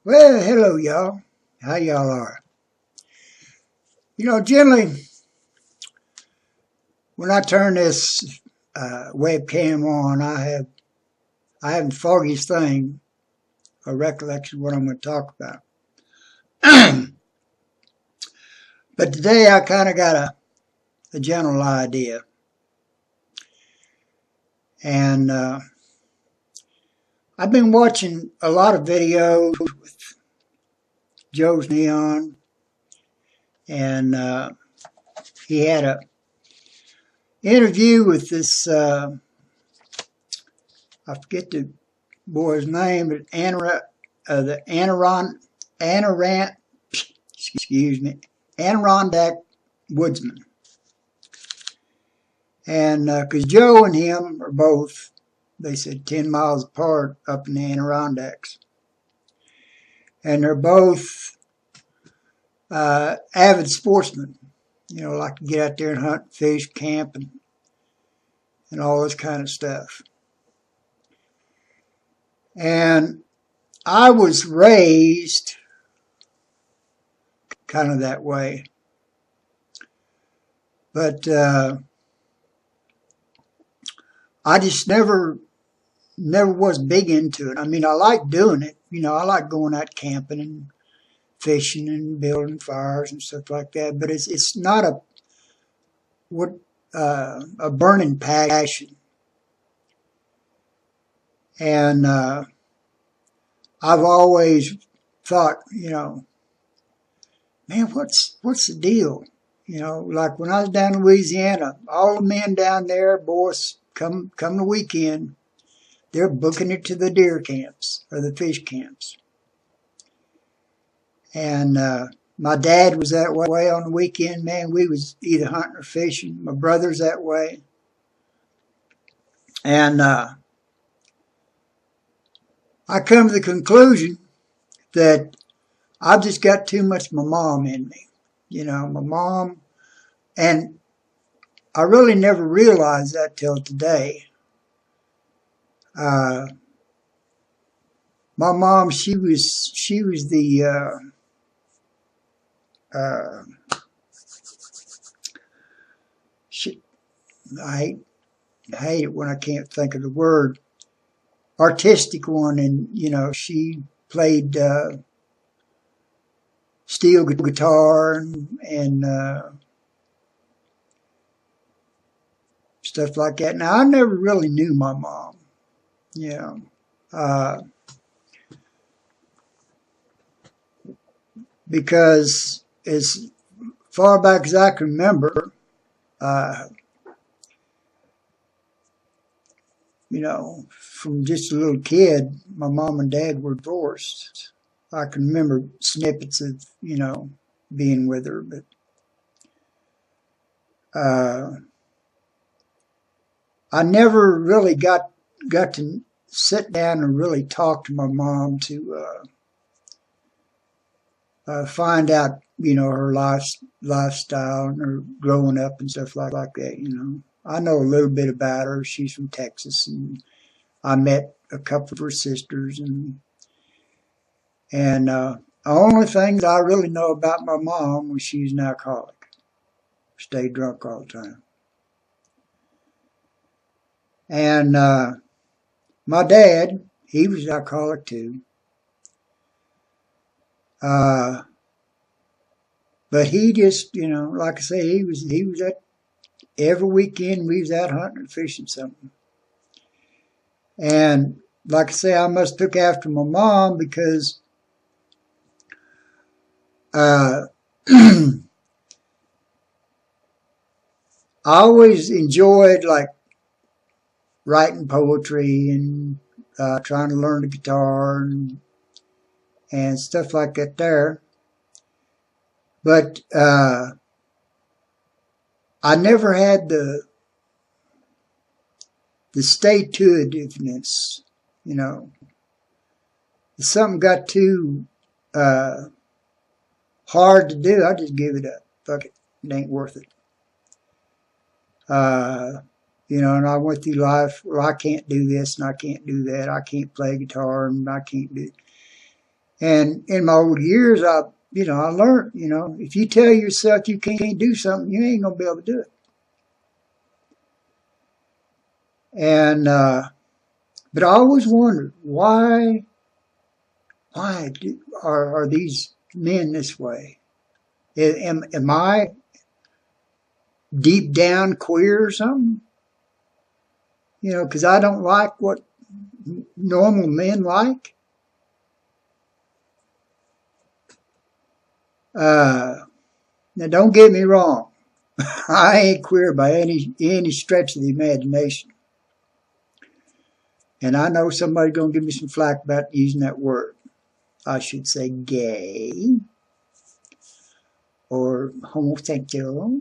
Well, hello, y'all. How y'all are? Generally, when I turn this webcam on, I have the foggiest thing, a recollection of what I'm going to talk about. But today I kind of got a general idea. And I've been watching a lot of videos with Joe's Neon, and he had a interview with this, I forget the boy's name, but the Adirondack woodsman. And because Joe and him are both, they said, 10 miles apart up in the Adirondacks. And they're both avid sportsmen, like to get out there and hunt, fish, camp, and all this kind of stuff. And I was raised kind of that way. But I just never was big into it. I mean, I like doing it. I like going out camping and fishing and building fires and stuff like that. But it's not a burning passion. And I've always thought, man, what's the deal? Like when I was down in Louisiana, all the men down there, boys, come the weekend, they're booking it to the deer camps or the fish camps. And my dad was that way on the weekend, man. We was either hunting or fishing. My brother's that way. And I come to the conclusion that I've just got too much my mom in me. My mom, and I really never realized that till today. My mom, she was the I hate it when I can't think of the word, artistic one, and she played steel guitar and stuff like that. Now, I never really knew my mom, because as far back as I can remember, from just a little kid, my mom and dad were divorced. I can remember snippets of, being with her, but I never really got to sit down and really talk to my mom to find out, her lifestyle and her growing up and stuff like that, I know a little bit about her. She's from Texas, and I met a couple of her sisters, and the only thing that I really know about my mom was she's an alcoholic. Stayed drunk all the time. And my dad, he was an alcoholic too. But he just, like I say, he was at every weekend we was out hunting and fishing something. And like I say, I must took after my mom because I always enjoyed like writing poetry and trying to learn the guitar and stuff like that there. But I never had the stay-to-itiveness, If something got too hard to do, I just give it up. Fuck it. It ain't worth it. And I went through life, well, I can't do this and I can't do that. I can't play guitar and I can't do. And in my old years, I learned, if you tell yourself you can't do something, you ain't gonna be able to do it. And but I always wondered why are these men this way? Am I deep down queer or something? Because I don't like what normal men like. Now, don't get me wrong. I ain't queer by any stretch of the imagination. And I know somebody's going to give me some flack about using that word. I should say gay or homosexual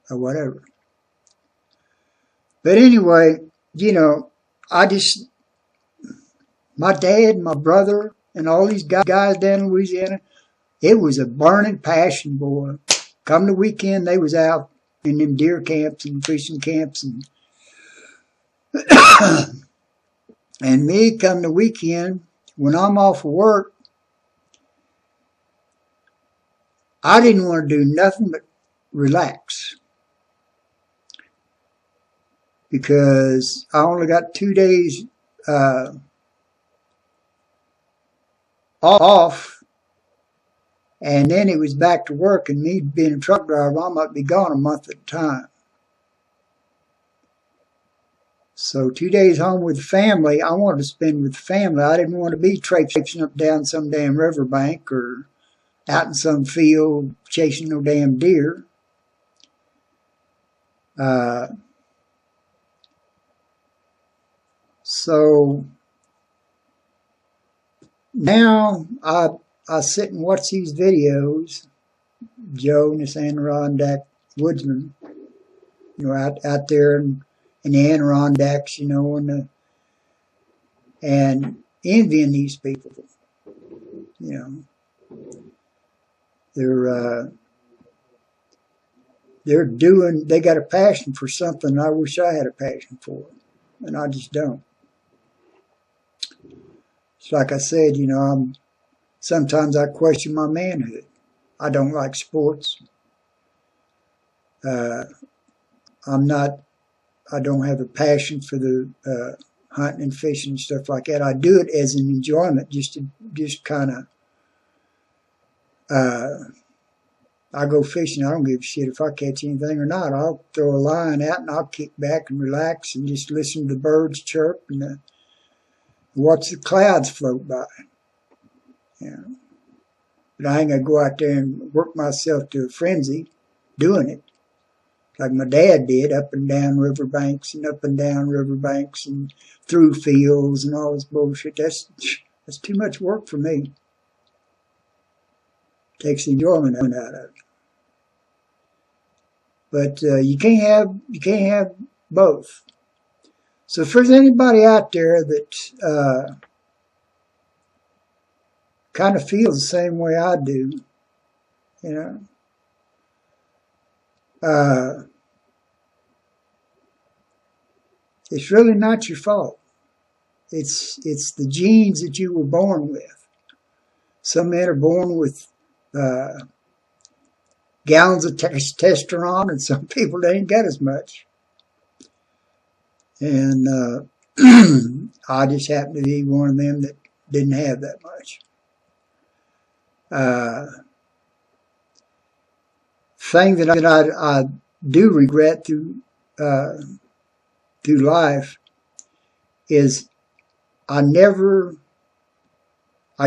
or whatever. But anyway, my dad, my brother, and all these guys down in Louisiana, it was a burning passion, boy. Come the weekend, they was out in them deer camps and fishing camps, and and me come the weekend, when I'm off of work, I didn't want to do nothing but relax. Because I only got 2 days off, and then it was back to work, and me being a truck driver, I might be gone a month at a time. So 2 days home with the family, I wanted to spend with the family. I didn't want to be traipsing up down some damn riverbank or out in some field chasing no damn deer. So now I sit and watch these videos, Joe and this Adirondack woodsman, out there in the Adirondacks, and envying these people. They got a passion for something I wish I had a passion for, and I just don't. It's like I said, sometimes I question my manhood. I don't like sports. I don't have a passion for the hunting and fishing and stuff like that. I do it as an enjoyment, just kind of. I go fishing. I don't give a shit if I catch anything or not. I'll throw a line out and I'll kick back and relax and just listen to the birds chirp and watch the clouds float by. But I ain't gonna go out there and work myself to a frenzy doing it like my dad did, up and down riverbanks and up and down riverbanks and through fields and all this bullshit. That's too much work for me. Takes the enjoyment out of it. But you can't have both. So if there's anybody out there that kind of feels the same way I do, it's really not your fault. It's the genes that you were born with. Some men are born with gallons of testosterone, and some people ain't got as much. And I just happen to be one of them that didn't have that much. Thing that I do regret through life is I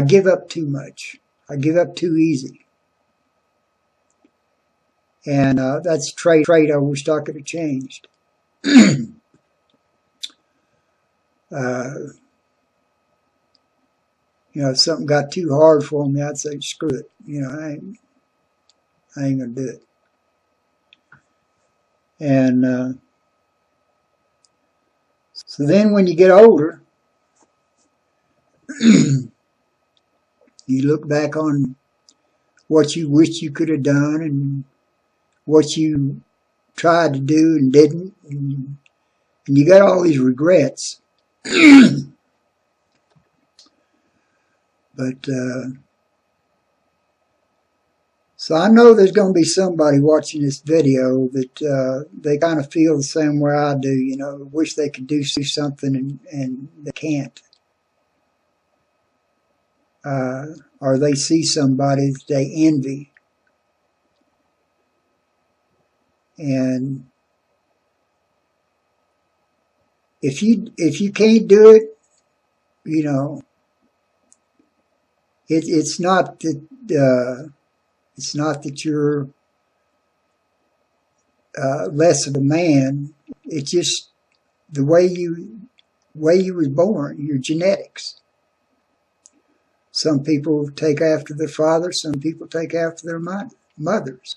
give up too much. I give up too easy. And that's a trait I wish I could have changed. If something got too hard for me, I'd say, screw it. I ain't gonna do it. And so then when you get older, you look back on what you wish you could have done and what you tried to do and didn't, and you got all these regrets. But so I know there's going to be somebody watching this video that they kind of feel the same way I do. You know, wish they could do something and they can't. Or they see somebody that they envy. And if you can't do it, you know, it's not that you're less of a man. It's just the way you were born, your genetics. Some people take after their fathers, some people take after their mothers.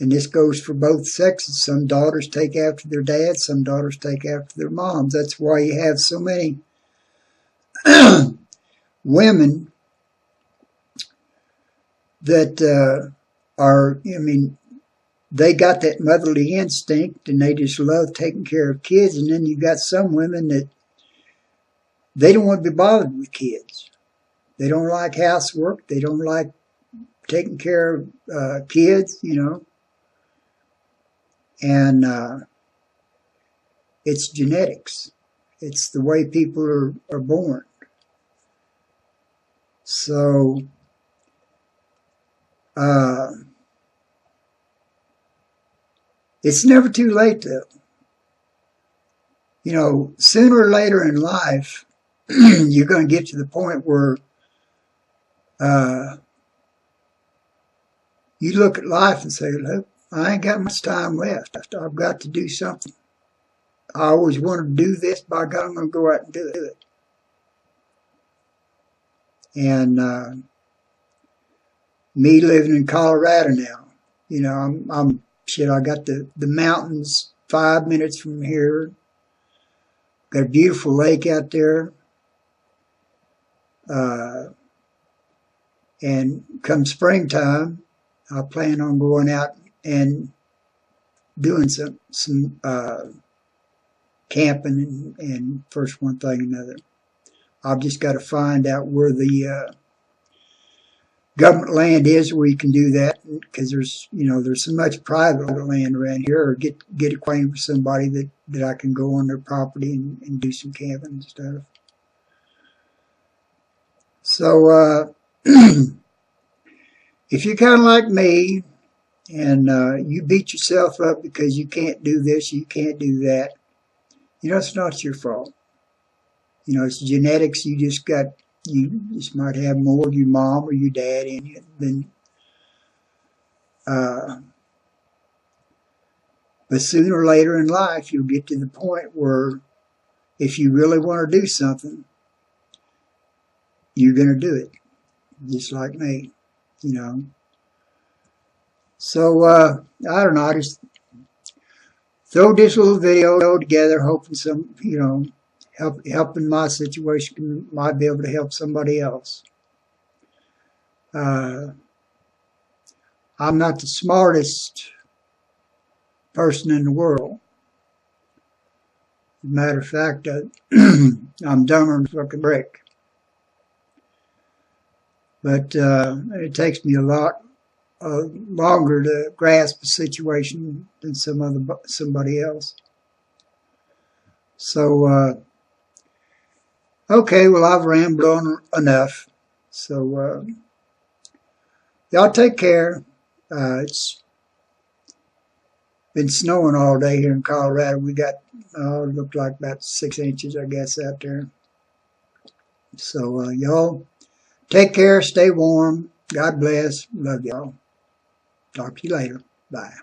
And this goes for both sexes. Some daughters take after their dads, some daughters take after their moms. That's why you have so many women that are, I mean, they got that motherly instinct and they just love taking care of kids. And then you got some women that they don't want to be bothered with kids. They don't like housework. They don't like taking care of kids, you know. And it's genetics. It's the way people are born. So it's never too late, though. You know, sooner or later in life, you're going to get to the point where you look at life and say, look, I ain't got much time left. I've got to do something. I always wanted to do this. By God, I'm going to go out and do it. And me living in Colorado now, you know, I'm shit. I got the mountains 5 minutes from here. Got a beautiful lake out there. And come springtime, I plan on going out and doing some camping and first one thing another. I've just got to find out where the government land is where you can do that, because there's so much private land around here, or get acquainted with somebody that I can go on their property and do some camping and stuff. So if you're kind of like me and you beat yourself up because you can't do this, you can't do that, you know, it's not your fault. You know, it's genetics. You just might have more of your mom or your dad in you than, but sooner or later in life, you'll get to the point where if you really want to do something, you're going to do it. Just like me, you know. So, I don't know, I just throw this little video together, hoping some, you know, helping my situation might be able to help somebody else. I'm not the smartest person in the world. As a matter of fact, I'm dumber than a fucking brick. But it takes me a lot longer to grasp a situation than somebody else. So, okay, well, I've rambled on enough. So, y'all take care. It's been snowing all day here in Colorado. We got, it looked like about 6 inches, I guess, out there. So, y'all take care, stay warm. God bless. Love y'all. Talk to you later. Bye.